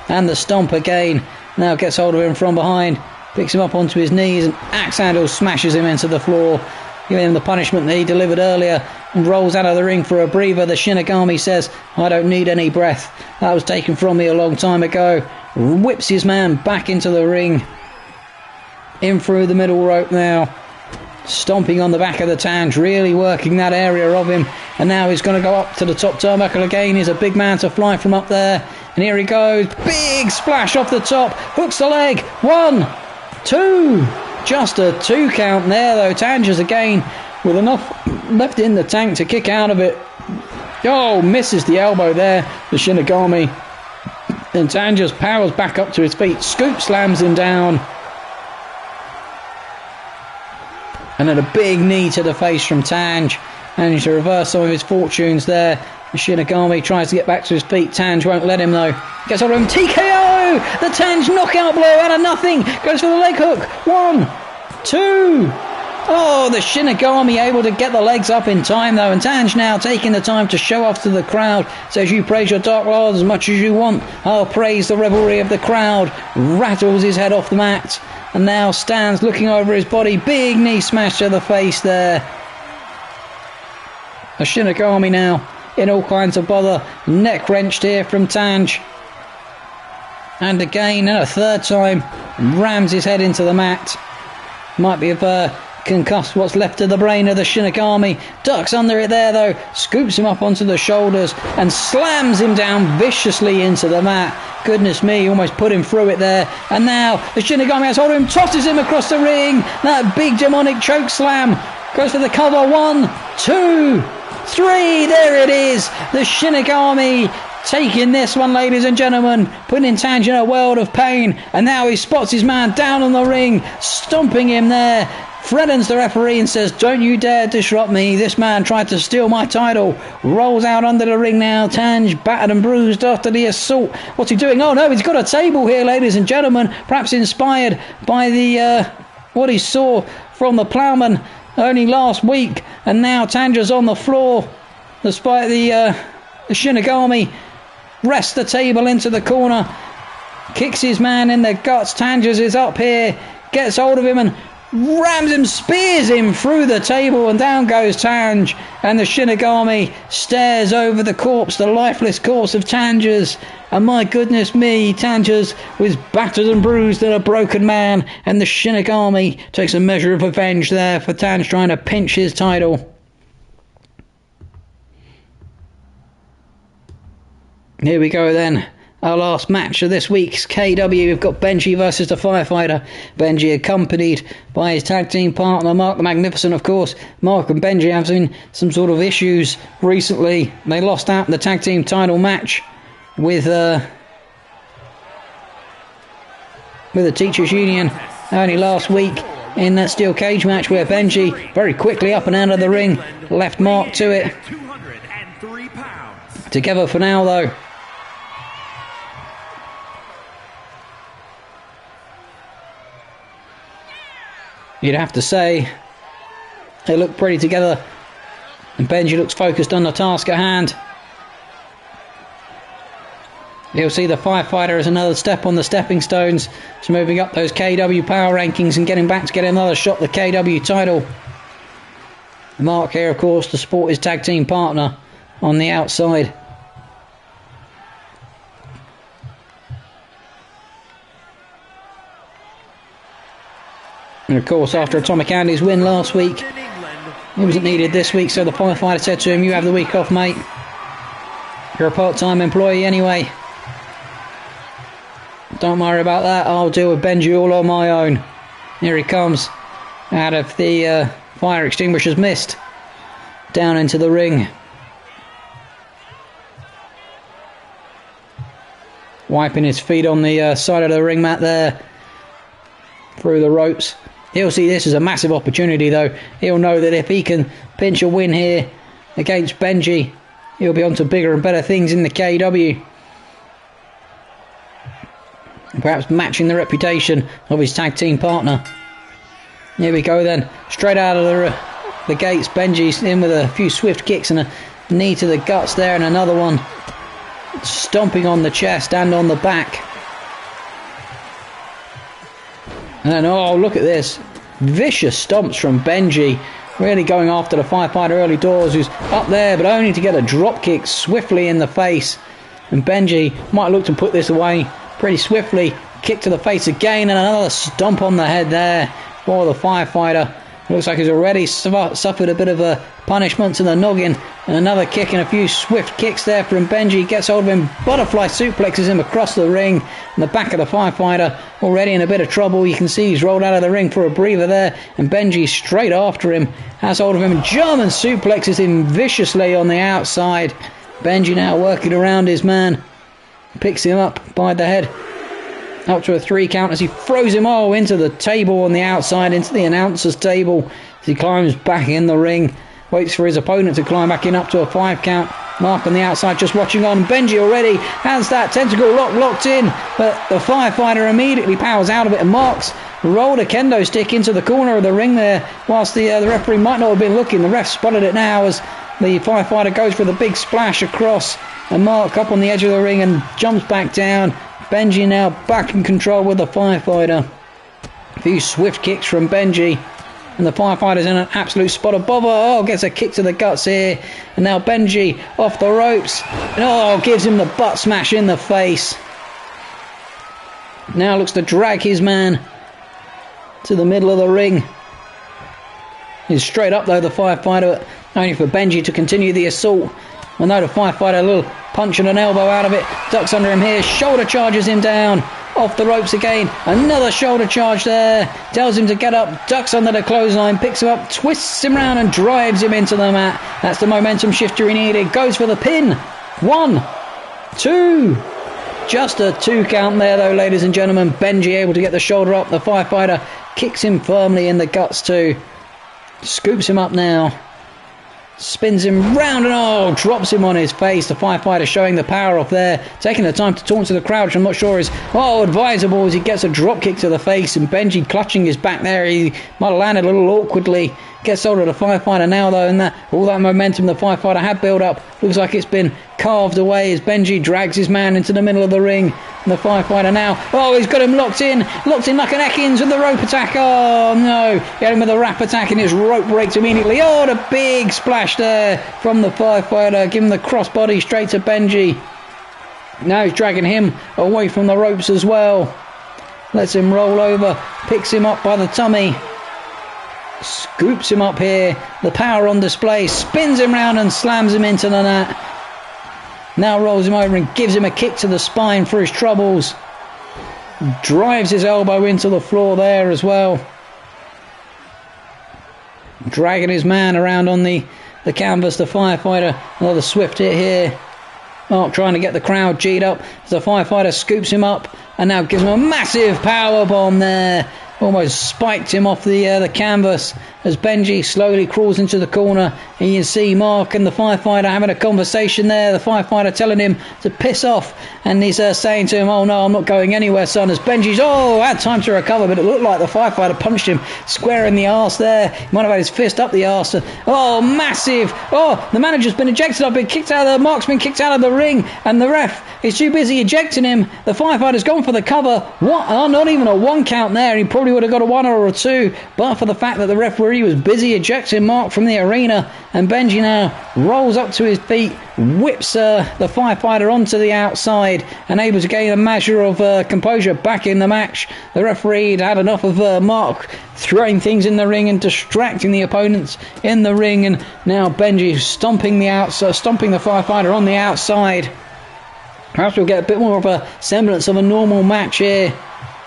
And the stomp again. Now gets hold of him from behind. Picks him up onto his knees and axe handle smashes him into the floor. Giving him the punishment that he delivered earlier. And rolls out of the ring for a breather. The Shinigami says, I don't need any breath. That was taken from me a long time ago. Whips his man back into the ring. In through the middle rope now. Stomping on the back of the Tanj, really working that area of him. And now he's going to go up to the top turnbuckle again. He's a big man to fly from up there. And here he goes. Big splash off the top. Hooks the leg. 1, 2. Just a 2 count there though. Tanj's again with enough left in the tank to kick out of it. Misses the elbow there. The Shinigami. And Tanj's powers back up to his feet. Scoop slams him down. And then a big knee to the face from Tanj. Managed to reverse some of his fortunes there. The Shinigami tries to get back to his feet. Tanj won't let him though. Gets hold of him. TKO! The Tanj knockout blow out of nothing. Goes for the leg hook. 1, 2. The Shinigami able to get the legs up in time though. And Tanj now taking the time to show off to the crowd. Says, you praise your Dark Lord as much as you want. I'll praise the revelry of the crowd. Rattles his head off the mat. And now stands looking over his body. Big knee smash to the face there. A Shinigami now in all kinds of bother. Neck wrenched here from Tanj. And again, and a third time, rams his head into the mat. Might be concussed what's left of the brain of the Shinigami. Ducks under it there though. Scoops him up onto the shoulders and slams him down viciously into the mat. Goodness me, almost put him through it there. And now the Shinigami has hold of him, tosses him across the ring. That big demonic choke slam. Goes for the cover. 1, 2, 3. There it is. The Shinigami taking this one, ladies and gentlemen. Putting Tanj in a world of pain. And now he spots his man down on the ring. Stomping him there. Threatens the referee and says, don't you dare disrupt me. This man tried to steal my title. Rolls out under the ring now. Tanj battered and bruised after the assault. What's he doing? Oh no, he's got a table here, ladies and gentlemen. Perhaps inspired by the what he saw from the Ploughman only last week. And now Tanja's on the floor. Despite the Shinigami rests the table into the corner. Kicks his man in the guts. Tanja's is up here. Gets hold of him and rams him, spears him through the table, and down goes Tanj. And the Shinigami stares over the corpse, the lifeless corpse of Tanj's. And my goodness me, Tanj's was battered and bruised and a broken man. And the Shinigami takes a measure of revenge there for Tanj trying to pinch his title. Here we go then. Our last match of this week's KEW. We've got Benji versus the Firefighter. Benji accompanied by his tag team partner Mark the Magnificent, of course. Mark and Benji have seen some sort of issues recently. They lost out in the tag team title match with the Teachers Union only last week in that steel cage match, where Benji very quickly up and out of the ring left Mark to it. Together for now though. You'd have to say they look pretty together, and Benji looks focused on the task at hand. You'll see the Firefighter as another step on the stepping stones to moving up those KEW power rankings and getting back to get another shot at the KEW title. Mark here, of course, to support his tag team partner on the outside. And of course, after Atomic Andy's win last week, he wasn't needed this week, so the Firefighter said to him, "You have the week off, mate. You're a part-time employee anyway. Don't worry about that. I'll deal with Benji all on my own." Here he comes out of the fire extinguisher's mist down into the ring. Wiping his feet on the side of the ring mat there through the ropes. He'll see this as a massive opportunity though. He'll know that if he can pinch a win here against Benji, he'll be on to bigger and better things in the KEW. Perhaps matching the reputation of his tag team partner. Here we go then. Straight out of the gates, Benji's in with a few swift kicks and a knee to the guts there, and another one stomping on the chest and on the back. And then, oh, look at this. Vicious stomps from Benji. Really going after the Firefighter early doors, who's up there, but only to get a drop kick swiftly in the face. And Benji might look to put this away pretty swiftly. Kick to the face again, and another stomp on the head there for the Firefighter. Looks like he's already suffered a bit of a punishment to the noggin. And another kick and a few swift kicks there from Benji. Gets hold of him, butterfly suplexes him across the ring. And the back of the Firefighter already in a bit of trouble. You can see he's rolled out of the ring for a breather there. And Benji straight after him. Has hold of him, German suplexes him viciously on the outside. Benji now working around his man. Picks him up by the head. Up to a 3 count as he throws him all into the table on the outside, into the announcer's table. As he climbs back in the ring. Waits for his opponent to climb back in up to a 5 count. Mark on the outside just watching on. Benji already has that tentacle locked in. But the Firefighter immediately powers out of it. And Mark's rolled a kendo stick into the corner of the ring there. Whilst the referee might not have been looking. The ref spotted it now as the Firefighter goes for the big splash across. And Mark up on the edge of the ring and jumps back down. Benji now back in control with the Firefighter. A few swift kicks from Benji. And the Firefighter's in an absolute spot of bother. Oh, gets a kick to the guts here. And now Benji off the ropes. And oh, gives him the butt smash in the face. Now looks to drag his man to the middle of the ring. He's straight up though, the Firefighter, only for Benji to continue the assault. And though the Firefighter, a little punch and an elbow out of it, ducks under him here, shoulder charges him down, off the ropes again, another shoulder charge there, tells him to get up, ducks under the clothesline, picks him up, twists him round and drives him into the mat. That's the momentum shifter he needed, goes for the pin, 1, 2, just a 2 count there though, ladies and gentlemen. Benji able to get the shoulder up, the Firefighter kicks him firmly in the guts too, scoops him up now. Spins him round and oh, drops him on his face. The Firefighter showing the power off there. Taking the time to taunt to the crowd, which I'm not sure is advisable, as he gets a drop kick to the face. And Benji clutching his back there. He might have landed a little awkwardly. Gets hold of the Firefighter now though, and all that momentum the Firefighter had built up looks like it's been carved away as Benji drags his man into the middle of the ring. And the Firefighter now, he's got him locked in like an Ekins with the rope attack. Oh no, he had him with a wrap attack and his rope breaks immediately. Oh, the big splash there from the Firefighter, giving the crossbody straight to Benji. Now he's dragging him away from the ropes as well. Lets him roll over, picks him up by the tummy. Scoops him up here, the power on display, spins him round and slams him into the net. Now rolls him over and gives him a kick to the spine for his troubles. Drives his elbow into the floor there as well. Dragging his man around on the canvas, the firefighter. Another swift hit here. Mark trying to get the crowd G'd up as the firefighter scoops him up and now gives him a massive power bomb there. Almost spiked him off the canvas as Benji slowly crawls into the corner. And you can see Mark and the firefighter having a conversation there. The firefighter telling him to piss off. And he's saying to him, oh no, I'm not going anywhere, son. As Benji's, had time to recover. But it looked like the firefighter punched him square in the arse there. He might have had his fist up the arse. Massive. The manager's been ejected. Mark's been kicked out of the ring. And the ref is too busy ejecting him. The firefighter's gone for the cover. What? Not even a 1 count there. He probably would have got a 1 or a 2, but for the fact that the referee was busy ejecting Mark from the arena. And Benji now rolls up to his feet, whips the firefighter onto the outside, and able to gain a measure of composure back in the match. The referee had enough of Mark throwing things in the ring and distracting the opponents in the ring, and now Benji stomping the firefighter on the outside. Perhaps we'll get a bit more of a semblance of a normal match here.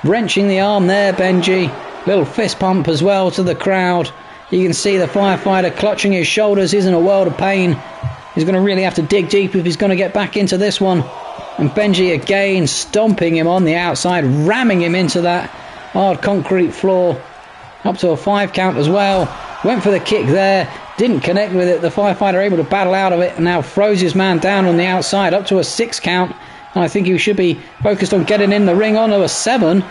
Wrenching the arm there, Benji. Little fist pump as well to the crowd. You can see the firefighter clutching his shoulders. He's in a world of pain. He's going to really have to dig deep if he's going to get back into this one. And Benji again stomping him on the outside, ramming him into that hard concrete floor. Up to a 5 count as well. Went for the kick there. Didn't connect with it. The firefighter able to battle out of it and now throws his man down on the outside up to a 6 count. And I think he should be focused on getting in the ring onto a 7.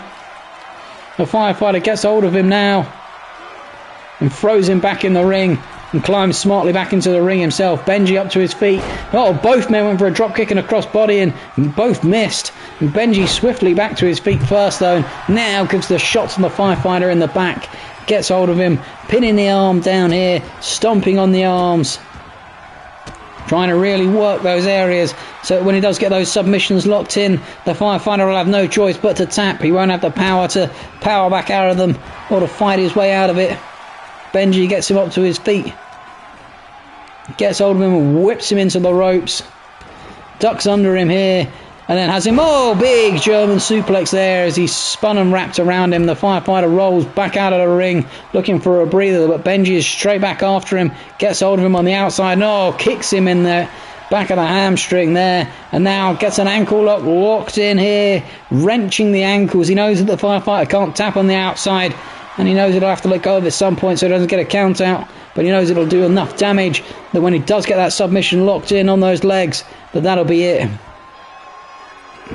The firefighter gets hold of him now and throws him back in the ring and climbs smartly back into the ring himself. Benji up to his feet. Both men went for a drop kick and a crossbody and both missed. And Benji swiftly back to his feet first though, and now gives the shots on the firefighter in the back. Gets hold of him, pinning the arm down here, stomping on the arms. Trying to really work those areas so that when he does get those submissions locked in, the firefighter will have no choice but to tap. He won't have the power to power back out of them or to fight his way out of it. Benji gets him up to his feet. Gets hold of him and whips him into the ropes. Ducks under him here. And then has him, big German suplex there as he's spun and wrapped around him. The firefighter rolls back out of the ring looking for a breather, but Benji is straight back after him, gets hold of him on the outside, kicks him in the back of the hamstring there, and now gets an ankle lock locked in here, wrenching the ankles. He knows that the firefighter can't tap on the outside, and he knows he'll have to let go of it at some point so he doesn't get a count out, but he knows it'll do enough damage that when he does get that submission locked in on those legs, that'll be it.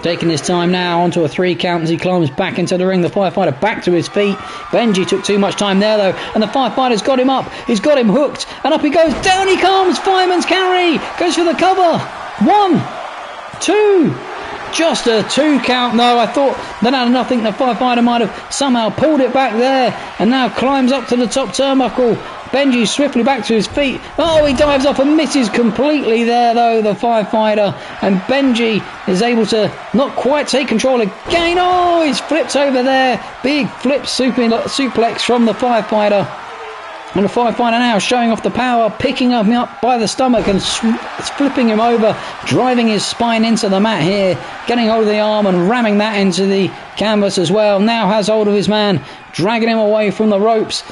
Taking his time now onto a 3 count as he climbs back into the ring. The firefighter back to his feet. Benji took too much time there though, and the firefighter's got him up. He's got him hooked, and up he goes. Down he comes. Fireman's carry. Goes for the cover. 1, 2. Just a 2 count though. I thought that had enough. I think the firefighter might have somehow pulled it back there, and now climbs up to the top turnbuckle. Benji swiftly back to his feet. He dives off and misses completely there though, the firefighter. And Benji is able to not quite take control again. He's flipped over there. Big flip suplex from the firefighter. And the firefighter now showing off the power, picking him up by the stomach and flipping him over, driving his spine into the mat here, getting hold of the arm and ramming that into the canvas as well. Now has hold of his man, dragging him away from the ropes.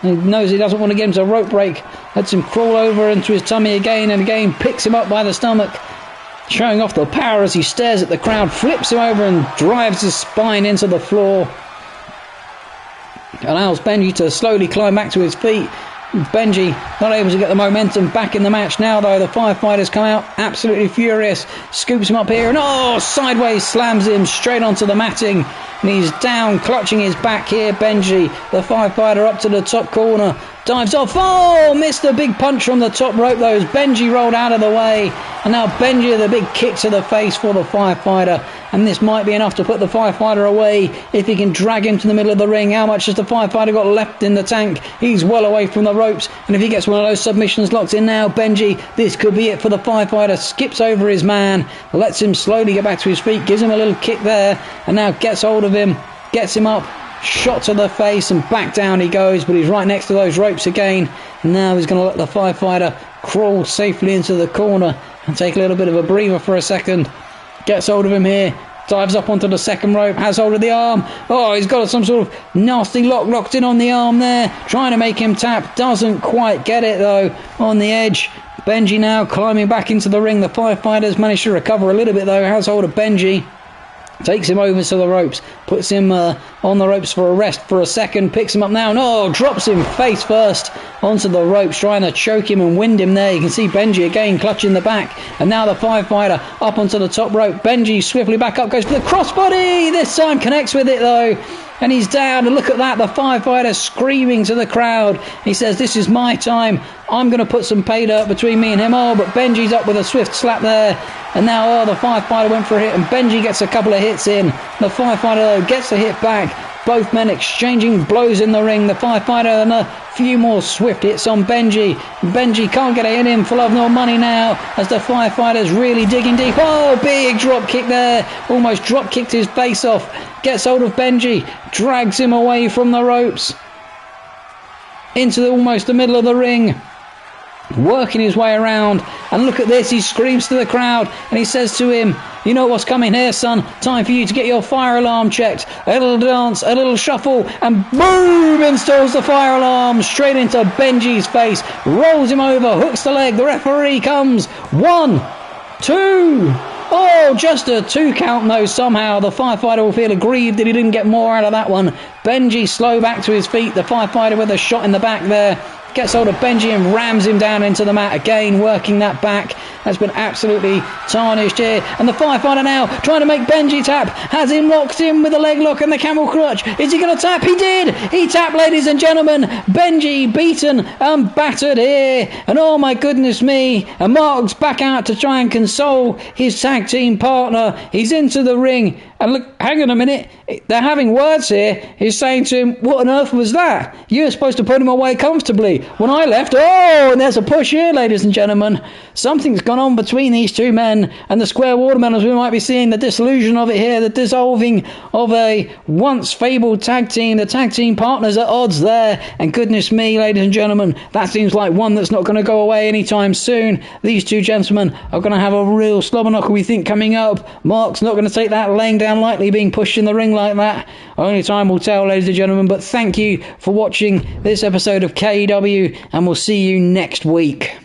He knows he doesn't want to get him to a rope break. Lets him crawl over into his tummy again and again. Picks him up by the stomach. Showing off the power as he stares at the crowd. Flips him over and drives his spine into the floor. Allows Benji to slowly climb back to his feet. Benji not able to get the momentum back in the match now though. The firefighters come out absolutely furious. Scoops him up here and sideways slams him straight onto the matting. And he's down, clutching his back here, Benji. The firefighter up to the top corner. Dives off. Missed a big punch from the top rope though. As Benji rolled out of the way. And now Benji with a big kick to the face for the firefighter. And this might be enough to put the firefighter away if he can drag him to the middle of the ring. How much has the firefighter got left in the tank? He's well away from the ropes. And if he gets one of those submissions locked in now, Benji, this could be it for the firefighter. Skips over his man. Lets him slowly get back to his feet. Gives him a little kick there. And now gets hold of him. Gets him up. Shot to the face and back down he goes, but he's right next to those ropes again. And now he's going to let the firefighter crawl safely into the corner and take a little bit of a breather for a second. Gets hold of him here. Dives up onto the second rope, has hold of the arm. Oh, he's got some sort of nasty lock locked in on the arm there. Trying to make him tap. Doesn't quite get it though. On the edge. Benji now climbing back into the ring. The firefighters managed to recover a little bit though. Has hold of Benji. Takes him over to the ropes. Puts him on the ropes for a rest for a second. Picks him up now. No, drops him face first onto the ropes. Trying to choke him and wind him there. You can see Benji again clutching the back. And now the firefighter up onto the top rope. Benji swiftly back up. Goes for the crossbody. This time connects with it though. And he's down, and look at that, the firefighter screaming to the crowd. He says, this is my time. I'm going to put some pay dirt between me and him. Oh, but Benji's up with a swift slap there. And now, the firefighter went for a hit, and Benji gets a couple of hits in. The firefighter, though, gets a hit back. Both men exchanging blows in the ring. The firefighter and a few more swift hits on Benji. Benji can't get a hit in for love nor money now as the firefighter's really digging deep. Oh, big drop kick there. Almost drop kicked his face off. Gets hold of Benji. Drags him away from the ropes. Into almost the middle of the ring. Working his way around, and look at this, he screams to the crowd and he says to him, you know what's coming here, son, time for you to get your fire alarm checked. A little dance, a little shuffle, and boom, installs the fire alarm straight into Benji's face, rolls him over, hooks the leg, the referee comes, 1, 2, oh, just a 2 count though. Somehow the firefighter will feel aggrieved that he didn't get more out of that one. Benji slow back to his feet, the firefighter with a shot in the back there. Gets hold of Benji and rams him down into the mat. Again, working that back. Has been absolutely tarnished here. And the firefighter now trying to make Benji tap. Has him locked in with the leg lock and the camel clutch. Is he going to tap? He did! He tapped, ladies and gentlemen. Benji beaten and battered here. And oh my goodness me. And Mark's back out to try and console his tag team partner. He's into the ring. And look, hang on a minute. They're having words here. He's saying to him, what on earth was that? You were supposed to put him away comfortably. When I left, oh, and there's a push here, ladies and gentlemen. Something's gone on between these two men and the Square Watermen, as we might be seeing the dissolution of it here, the dissolving of a once fabled tag team. The tag team partners at odds there. And goodness me, ladies and gentlemen, that seems like one that's not going to go away anytime soon. These two gentlemen are going to have a real slobber knocker, we think, coming up. Mark's not going to take that laying down lightly, being pushed in the ring like that. Only time will tell, ladies and gentlemen. But thank you for watching this episode of KEW, and we'll see you next week.